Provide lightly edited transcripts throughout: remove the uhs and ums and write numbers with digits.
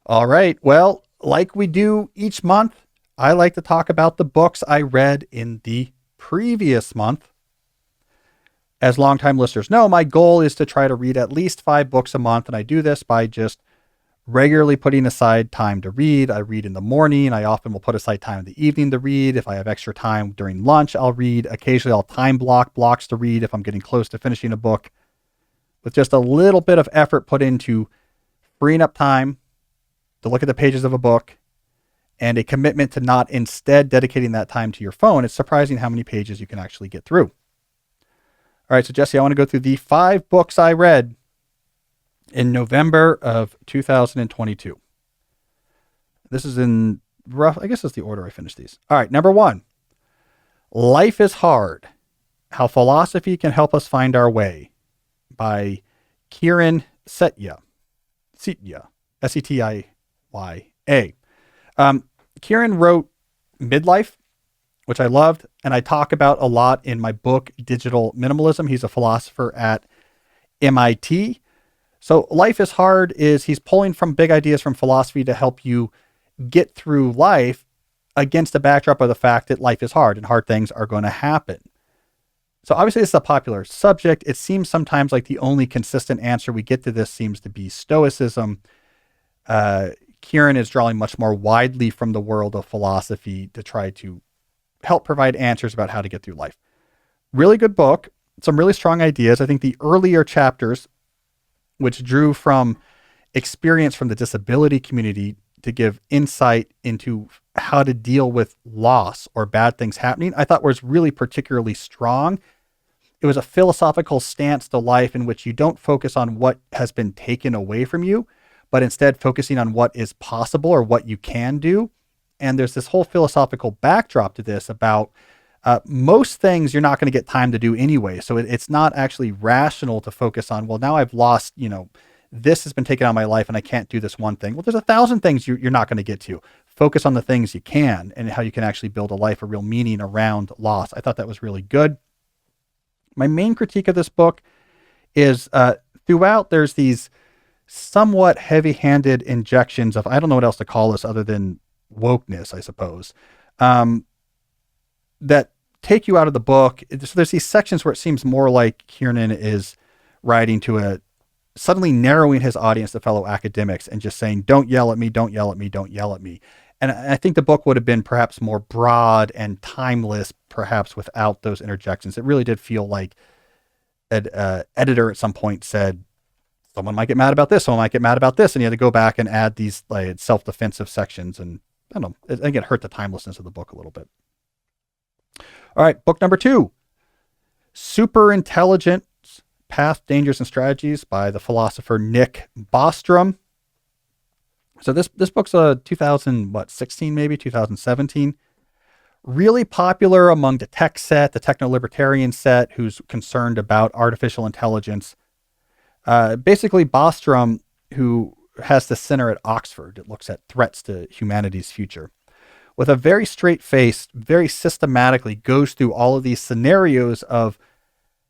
All right. Well, like we do each month, I like to talk about the books I read in the previous month. As longtime listeners know, my goal is to try to read at least 5 books a month, and I do this by just regularly putting aside time to read. I read in the morning. I often will put aside time in the evening to read. If I have extra time during lunch, I'll read. Occasionally, I'll time block blocks to read if I'm getting close to finishing a book, with just a little bit of effort put into freeing up time to look at the pages of a book and a commitment to not instead dedicating that time to your phone. It's surprising how many pages you can actually get through. All right, so Jesse, I want to go through the 5 books I read in November of 2022. This is in rough, I guess that's the order I finished these. All right, number 1, Life is Hard, How Philosophy Can Help Us Find Our Way by Kieran Setiya. Setiya. Kieran wrote Midlife, which I loved, and I talk about a lot in my book, Digital Minimalism. He's a philosopher at MIT. So Life is Hard is he's pulling from big ideas from philosophy to help you get through life against the backdrop of the fact that life is hard and hard things are going to happen. So obviously this is a popular subject. It seems sometimes like the only consistent answer we get to this seems to be Stoicism. Kieran is drawing much more widely from the world of philosophy to try to help provide answers about how to get through life. Really good book. Some really strong ideas. I think the earlier chapters, which drew from experience from the disability community to give insight into how to deal with loss or bad things happening, I thought was really particularly strong. It was a philosophical stance to life in which you don't focus on what has been taken away from you, but instead focusing on what is possible or what you can do. And there's this whole philosophical backdrop to this about most things you're not going to get time to do anyway. So it's not actually rational to focus on, well, now I've lost, this has been taken out of my life and I can't do this one thing. Well, there's 1,000 things you're not going to get to. Focus on the things you can and how you can actually build a life, a real meaning around loss. I thought that was really good. My main critique of this book is throughout there's these somewhat heavy-handed injections of, I don't know what else to call this other than wokeness, I suppose, that take you out of the book. So there's these sections where it seems more like Kieran is writing to suddenly narrowing his audience to fellow academics and just saying, don't yell at me, don't yell at me, don't yell at me. And I think the book would have been perhaps more broad and timeless, perhaps without those interjections. It really did feel like an editor at some point said, someone might get mad about this, someone might get mad about this. And you had to go back and add these like self-defensive sections. And I don't know, I think it hurt the timelessness of the book a little bit. All right, book number 2, Superintelligence, Path, Dangers, and Strategies by the philosopher Nick Bostrom. So this book's 2016, maybe 2017. Really popular among the tech set, the techno-libertarian set, who's concerned about artificial intelligence. Basically, Bostrom, who has the center at Oxford, it looks at threats to humanity's future, with a very straight face, very systematically goes through all of these scenarios of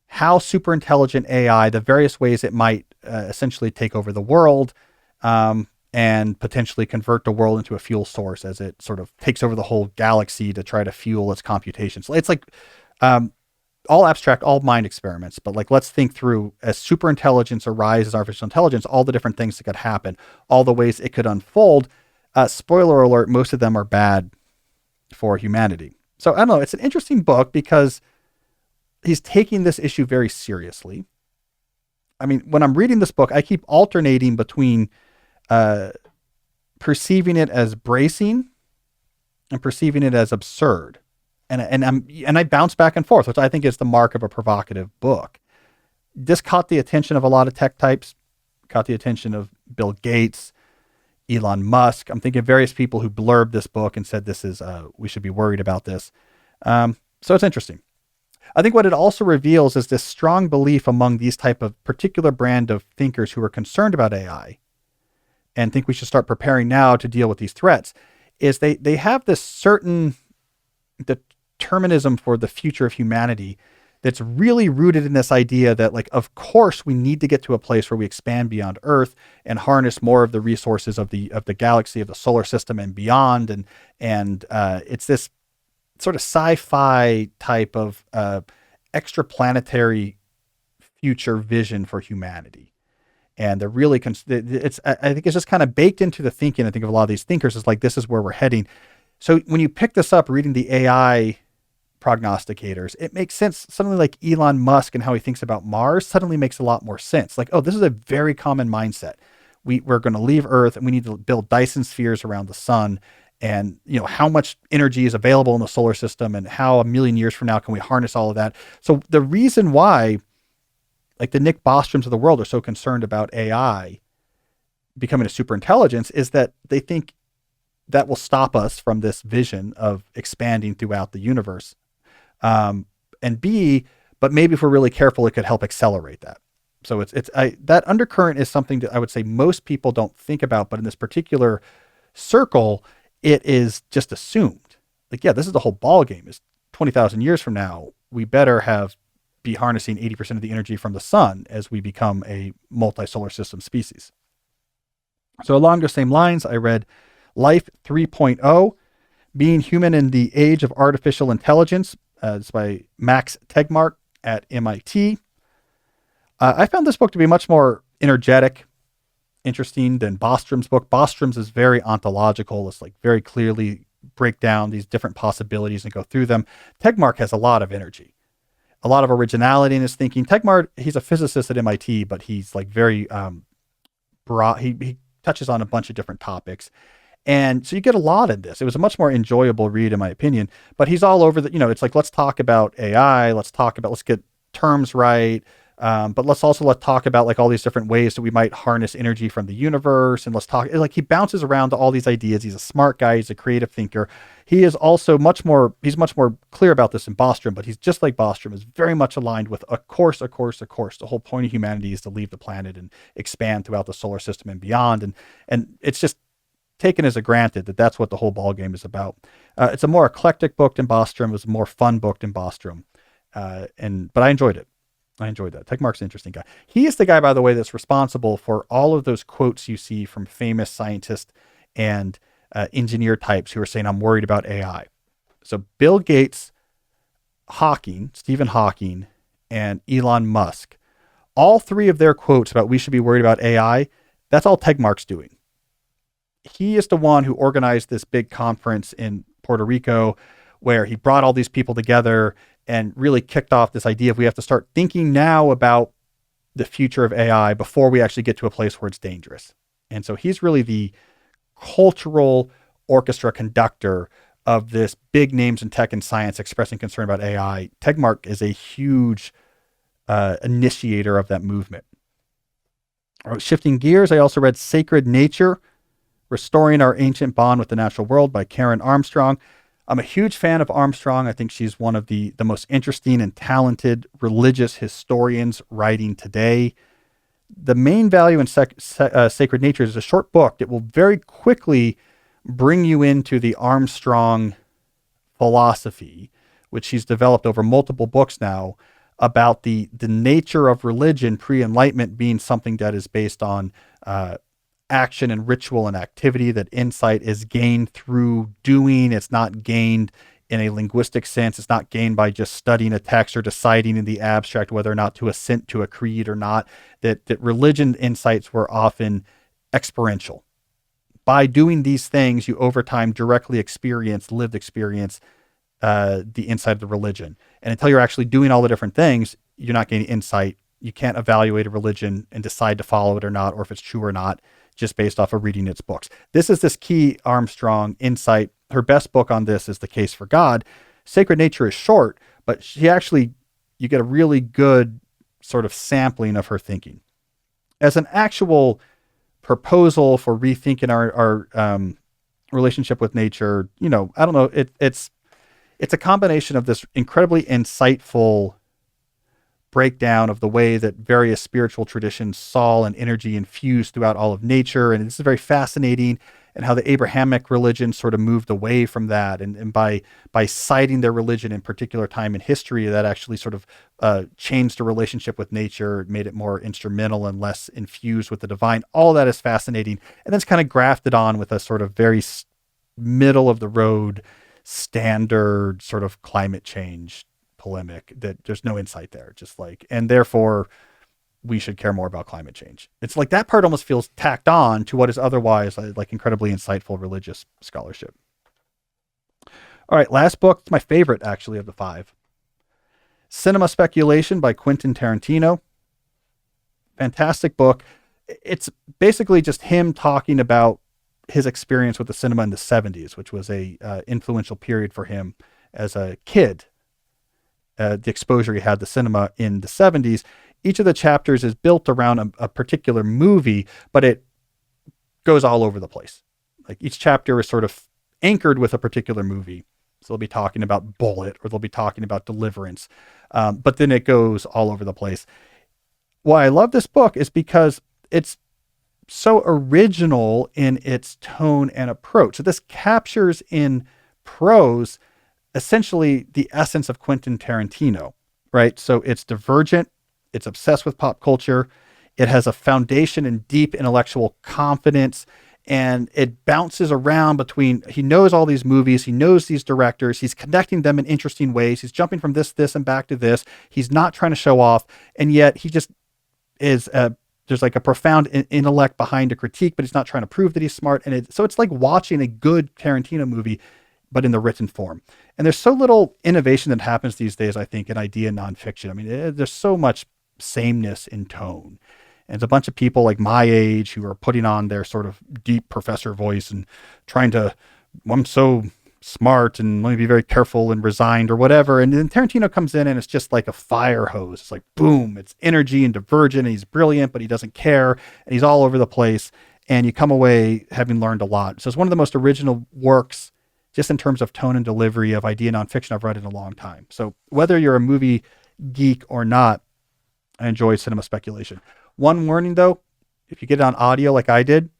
how superintelligent AI, the various ways it might essentially take over the world, and potentially convert the world into a fuel source as it sort of takes over the whole galaxy to try to fuel its computations. It's like all abstract, all mind experiments, but like, let's think through as superintelligence arises, artificial intelligence, all the different things that could happen, all the ways it could unfold. Spoiler alert, most of them are bad for humanity. So I don't know, it's an interesting book because he's taking this issue very seriously. I mean, when I'm reading this book, I keep alternating between perceiving it as bracing and perceiving it as absurd. And I bounce back and forth, which I think is the mark of a provocative book. This caught the attention of a lot of tech types, caught the attention of Bill Gates, Elon Musk. I'm thinking various people who blurbed this book and said this is, we should be worried about this. So it's interesting. I think what it also reveals is this strong belief among these type of particular brand of thinkers who are concerned about AI and think we should start preparing now to deal with these threats, is they have this certain determinism for the future of humanity that's really rooted in this idea that, like, of course we need to get to a place where we expand beyond Earth and harness more of the resources of the galaxy, of the solar system and beyond. And it's this sort of sci-fi type of extraplanetary future vision for humanity. And they're really, I think it's just kind of baked into the thinking. I think of a lot of these thinkers is like, this is where we're heading. So when you pick this up, reading the AI prognosticators, it makes sense. Suddenly, like Elon Musk and how he thinks about Mars suddenly makes a lot more sense. Like, oh, this is a very common mindset. We're going to leave Earth and we need to build Dyson spheres around the sun. And, you know, how much energy is available in the solar system and how a million years from now can we harness all of that? So the reason why, like, the Nick Bostroms of the world are so concerned about AI becoming a superintelligence is that they think that will stop us from this vision of expanding throughout the universe. And B, but maybe if we're really careful, it could help accelerate that. So that undercurrent is something that I would say most people don't think about, but in this particular circle, it is just assumed. Like, yeah, this is the whole ball game. Is 20,000 years from now, we better be harnessing 80% of the energy from the sun as we become a multi-solar system species. So along those same lines, I read Life 3.0, Being Human in the Age of Artificial Intelligence. It's by Max Tegmark at MIT. I found this book to be much more energetic, interesting than Bostrom's book. Bostrom's is very ontological. It's like very clearly break down these different possibilities and go through them. Tegmark has a lot of energy, a lot of originality in his thinking. Tegmark, he's a physicist at MIT, but he's like very broad. He touches on a bunch of different topics. And so you get a lot in this. It was a much more enjoyable read, in my opinion. But he's all over it's like, let's talk about AI. Let's get terms right. But let's talk about like all these different ways that we might harness energy from the universe. And let's talk, like, he bounces around to all these ideas. He's a smart guy. He's a creative thinker. He is also much more clear about this in Bostrom, but he's just like Bostrom, is very much aligned with of course. The whole point of humanity is to leave the planet and expand throughout the solar system and beyond. And it's just taken as a granted that that's what the whole ball game is about. It's a more eclectic book than Bostrom. It was a more fun book than Bostrom. But I enjoyed it. I enjoyed that. Tegmark's an interesting guy. He is the guy, by the way, that's responsible for all of those quotes you see from famous scientists and engineer types who are saying, I'm worried about AI. So Bill Gates, Stephen Hawking, and Elon Musk, all three of their quotes about we should be worried about AI, that's all Tegmark's doing. He is the one who organized this big conference in Puerto Rico where he brought all these people together and really kicked off this idea of we have to start thinking now about the future of AI before we actually get to a place where it's dangerous. And so he's really the cultural orchestra conductor of this big names in tech and science expressing concern about AI. Tegmark is a huge initiator of that movement. Shifting gears, I also read Sacred Nature, Restoring Our Ancient Bond with the Natural World by Kieran Armstrong. I'm a huge fan of Armstrong. I think she's one of the most interesting and talented religious historians writing today. The main value in Sacred Nature is a short book that will very quickly bring you into the Armstrong philosophy, which she's developed over multiple books now, about the nature of religion pre-Enlightenment being something that is based on action and ritual and activity, that insight is gained through doing. It's not gained in a linguistic sense. It's not gained by just studying a text or deciding in the abstract whether or not to assent to a creed or not. That religion insights were often experiential. By doing these things, you over time directly lived experience the insight of the religion. And until you're actually doing all the different things, you're not gaining insight. You can't evaluate a religion and decide to follow it or not, or if it's true or not, just based off of reading its books. This is this key Armstrong insight. Her best book on this is The Case for God. Sacred Nature is short, but you get a really good sort of sampling of her thinking. As an actual proposal for rethinking our relationship with nature, I don't know, it's a combination of this incredibly insightful breakdown of the way that various spiritual traditions saw and energy infused throughout all of nature. And this is very fascinating. and how the Abrahamic religion sort of moved away from that. And by citing their religion in particular time in history, that actually sort of changed the relationship with nature, made it more instrumental and less infused with the divine. All that is fascinating. And then it's kind of grafted on with a sort of very middle of the road standard sort of climate change polemic that there's no insight there, just like, and therefore we should care more about climate change. It's like that part almost feels tacked on to what is otherwise like incredibly insightful religious scholarship. All right, last book. It's my favorite actually of the 5. Cinema Speculation by Quentin Tarantino. Fantastic book. It's basically just him talking about his experience with the cinema in the 70s, which was a influential period for him as a kid. The exposure he had to cinema in the 70s. Each of the chapters is built around a particular movie, but it goes all over the place. Like each chapter is sort of anchored with a particular movie. So they'll be talking about Bullet, or they'll be talking about Deliverance. But then it goes all over the place. Why I love this book is because it's so original in its tone and approach. So this captures in prose essentially the essence of Quentin Tarantino, right? So it's divergent, it's obsessed with pop culture, it has a foundation in deep intellectual confidence, and it bounces around between, he knows all these movies, he knows these directors, he's connecting them in interesting ways, he's jumping from this, and back to this, he's not trying to show off, and yet he just is there's like a profound intellect behind a critique, but he's not trying to prove that he's smart. And so it's like watching a good Tarantino movie, but in the written form. And there's so little innovation that happens these days, I think, in idea nonfiction. I mean, there's so much sameness in tone. And it's a bunch of people like my age who are putting on their sort of deep professor voice and trying to, I'm so smart and let me be very careful and resigned or whatever. And then Tarantino comes in and it's just like a fire hose. It's like, boom, it's energy and divergent. And he's brilliant, but he doesn't care. And he's all over the place. And you come away having learned a lot. So it's one of the most original works just in terms of tone and delivery of idea nonfiction I've read in a long time. So whether you're a movie geek or not, I enjoy Cinema Speculation. One warning though, if you get it on audio like I did,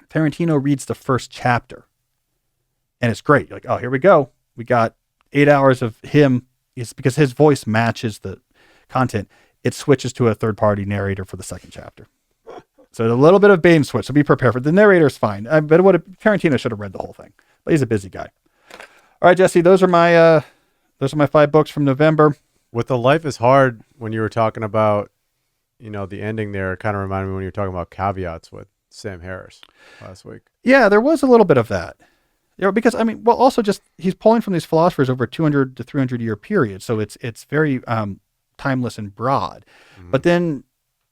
Tarantino reads the first chapter. And it's great. You're like, oh, here we go. We got 8 hours of him. It's because his voice matches the content. It switches to a third-party narrator for the second chapter. So a little bit of bait and switch. So be prepared for it. The narrator's fine. But Tarantino should have read the whole thing. But he's a busy guy. All right, Jesse. Those are my 5 books from November. With The Life is Hard, when you were talking about, the ending there, it kind of reminded me when you were talking about caveats with Sam Harris last week. Yeah, there was a little bit of that. Because also just he's pulling from these philosophers over a 200 to 300 year period, so it's very timeless and broad. Mm-hmm. But then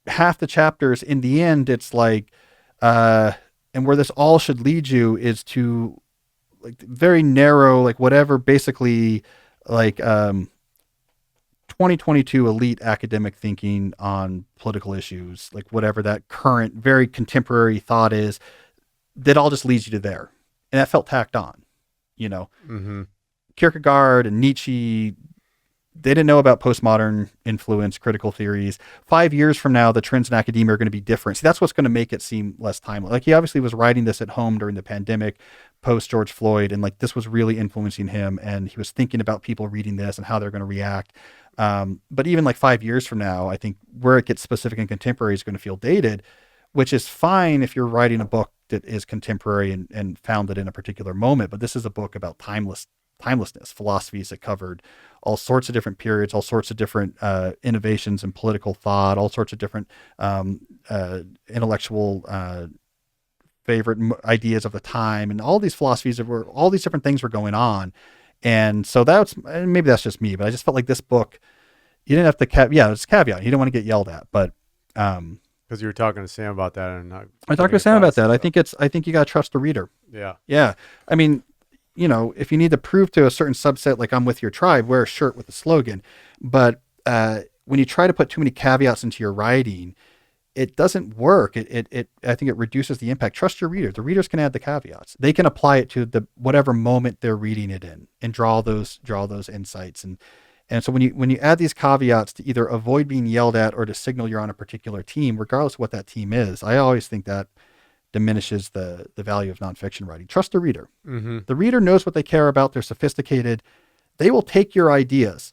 half the chapters in the end, it's like, and where this all should lead you is to like very narrow, like whatever, basically like 2022 elite academic thinking on political issues, like whatever that current, very contemporary thought is, that all just leads you to there. And that felt tacked on, Mm-hmm. Kierkegaard and Nietzsche, they didn't know about postmodern influence, critical theories. 5 years from now, the trends in academia are going to be different. See, that's what's going to make it seem less timely. Like he obviously was writing this at home during the pandemic, post George Floyd, and like this was really influencing him. And he was thinking about people reading this and how they're going to react. But even like 5 years from now, I think where it gets specific and contemporary is going to feel dated, which is fine if you're writing a book that is contemporary and founded in a particular moment. But this is a book about timelessness, philosophies that covered all sorts of different periods, all sorts of different innovations in political thought, all sorts of different intellectual favorite ideas of the time, and all these philosophies all these different things were going on. And so maybe that's just me, but I just felt like this book, you didn't have to it's caveat. You didn't want to get yelled at, but because you were talking to Sam about that, and I talked to Sam about that. I think you got to trust the reader. Yeah. Yeah. I mean, if you need to prove to a certain subset, like I'm with your tribe, wear a shirt with a slogan. But when you try to put too many caveats into your writing, it doesn't work. I think it reduces the impact. Trust your reader. The readers can add the caveats. They can apply it to the whatever moment they're reading it in and draw those insights. And so when you add these caveats to either avoid being yelled at or to signal you're on a particular team, regardless of what that team is, I always think that diminishes the value of nonfiction writing. Trust the reader. Mm-hmm. The reader knows what they care about. They're sophisticated. They will take your ideas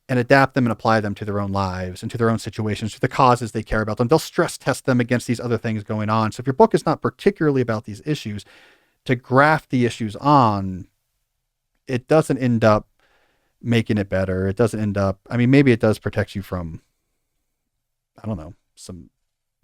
and adapt them and apply them to their own lives and to their own situations, to the causes they care about them. They'll stress test them against these other things going on. So if your book is not particularly about these issues, to graft the issues on, it doesn't end up making it better. It doesn't end up, I mean, maybe it does protect you from, I don't know, some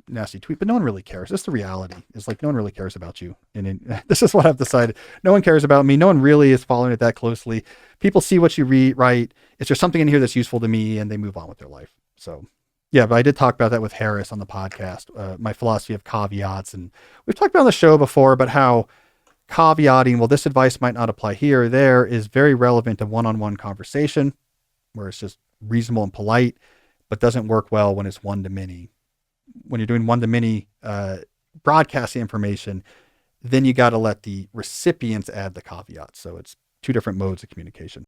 nasty tweet, but no one really cares. It's the reality. It's like no one really cares about you. And this is what I've decided. No one cares about me. No one really is following it that closely. People see what you write. Is there something in here that's useful to me? And they move on with their life. So yeah, but I did talk about that with Harris on the podcast, my philosophy of caveats. And we've talked about on the show before about how caveating, well, this advice might not apply here or there, is very relevant to one-on-one conversation where it's just reasonable and polite, but doesn't work well when it's one-to-many. When you're doing one-to-many broadcasting information, then you got to let the recipients add the caveats. So it's two different modes of communication.